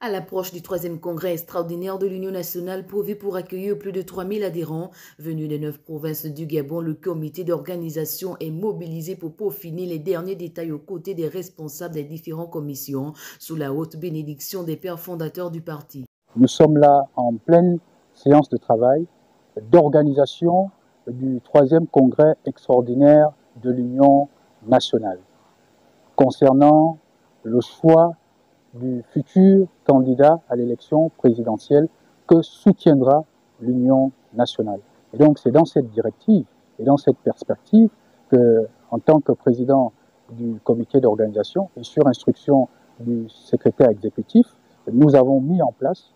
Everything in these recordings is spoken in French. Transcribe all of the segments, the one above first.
À l'approche du 3e congrès extraordinaire de l'Union nationale prévu pour accueillir plus de 3000 adhérents venus des 9 provinces du Gabon, le comité d'organisation est mobilisé pour peaufiner les derniers détails aux côtés des responsables des différentes commissions sous la haute bénédiction des pères fondateurs du parti. Nous sommes là en pleine séance de travail d'organisation du 3e congrès extraordinaire de l'Union nationale concernant le choix du futur candidat à l'élection présidentielle que soutiendra l'Union nationale. Et donc c'est dans cette directive et dans cette perspective que, en tant que président du comité d'organisation et sur instruction du secrétaire exécutif, nous avons mis en place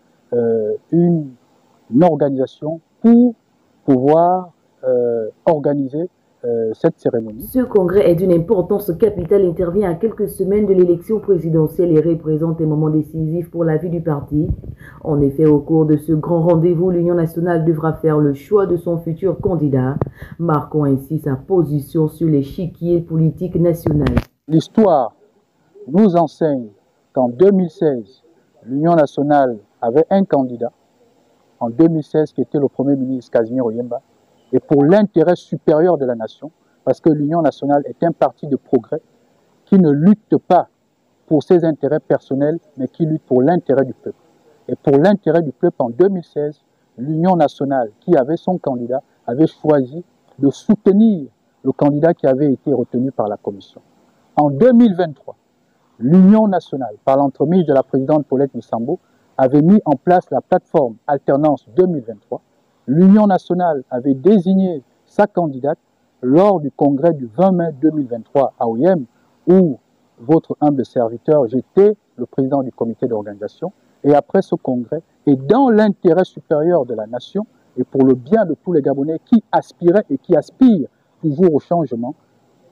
une organisation pour pouvoir organiser cette cérémonie. Ce congrès est d'une importance capitale, intervient à quelques semaines de l'élection présidentielle et représente un moment décisif pour la vie du parti. En effet, au cours de ce grand rendez-vous, l'Union nationale devra faire le choix de son futur candidat, marquant ainsi sa position sur l'échiquier politique national. L'histoire nous enseigne qu'en 2016, l'Union nationale avait un candidat, en 2016 qui était le Premier ministre Casimir Oyemba, et pour l'intérêt supérieur de la nation, parce que l'Union nationale est un parti de progrès qui ne lutte pas pour ses intérêts personnels, mais qui lutte pour l'intérêt du peuple. Et pour l'intérêt du peuple, en 2016, l'Union nationale, qui avait son candidat, avait choisi de soutenir le candidat qui avait été retenu par la Commission. En 2023, l'Union nationale, par l'entremise de la présidente Paulette Missambo, avait mis en place la plateforme Alternance 2023. L'Union nationale avait désigné sa candidate lors du congrès du 20 mai 2023 à OIM, où votre humble serviteur, j'étais le président du comité d'organisation. Et après ce congrès, et dans l'intérêt supérieur de la nation, et pour le bien de tous les Gabonais qui aspiraient et qui aspirent toujours au changement,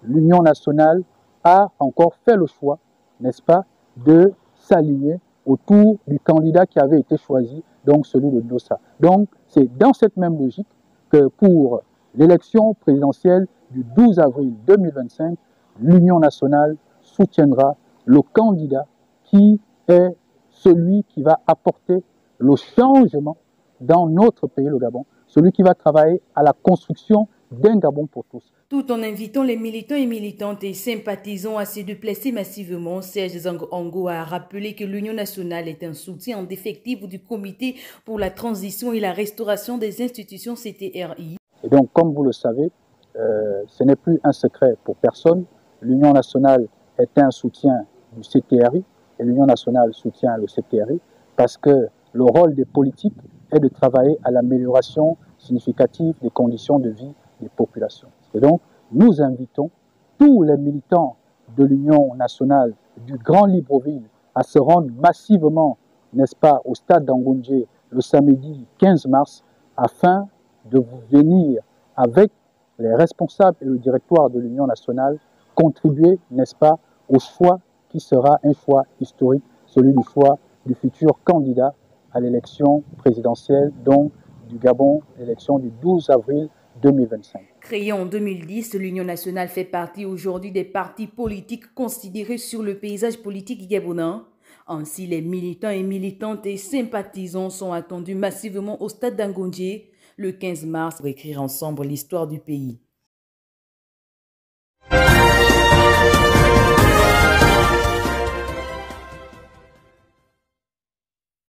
l'Union nationale a encore fait le choix, n'est-ce pas, de s'aligner autour du candidat qui avait été choisi, donc celui de Dossa. Donc, c'est dans cette même logique que pour l'élection présidentielle du 12 avril 2025, l'Union nationale soutiendra le candidat qui est celui qui va apporter le changement dans notre pays, le Gabon, celui qui va travailler à la construction d'un Gabon pour tous. Tout en invitant les militants et militantes et sympathisants à se déplacer massivement, Serge Zango a rappelé que l'Union nationale est un soutien indéfectible du comité pour la transition et la restauration des institutions CTRI. Et donc, comme vous le savez, ce n'est plus un secret pour personne. L'Union nationale est un soutien du CTRI et l'Union nationale soutient le CTRI parce que le rôle des politiques est de travailler à l'amélioration significative des conditions de vie des populations. Et donc, nous invitons tous les militants de l'Union nationale du Grand Libreville à se rendre massivement, n'est-ce pas, au stade d'Angoundjé le samedi 15 mars afin de venir avec les responsables et le directoire de l'Union nationale contribuer, n'est-ce pas, au choix qui sera un choix historique, celui du choix du futur candidat à l'élection présidentielle, donc du Gabon, l'élection du 12 avril 2025. Créée en 2010, l'Union nationale fait partie aujourd'hui des partis politiques considérés sur le paysage politique gabonais. Ainsi, les militants et militantes et sympathisants sont attendus massivement au stade d'Angoundjé le 15 mars pour écrire ensemble l'histoire du pays.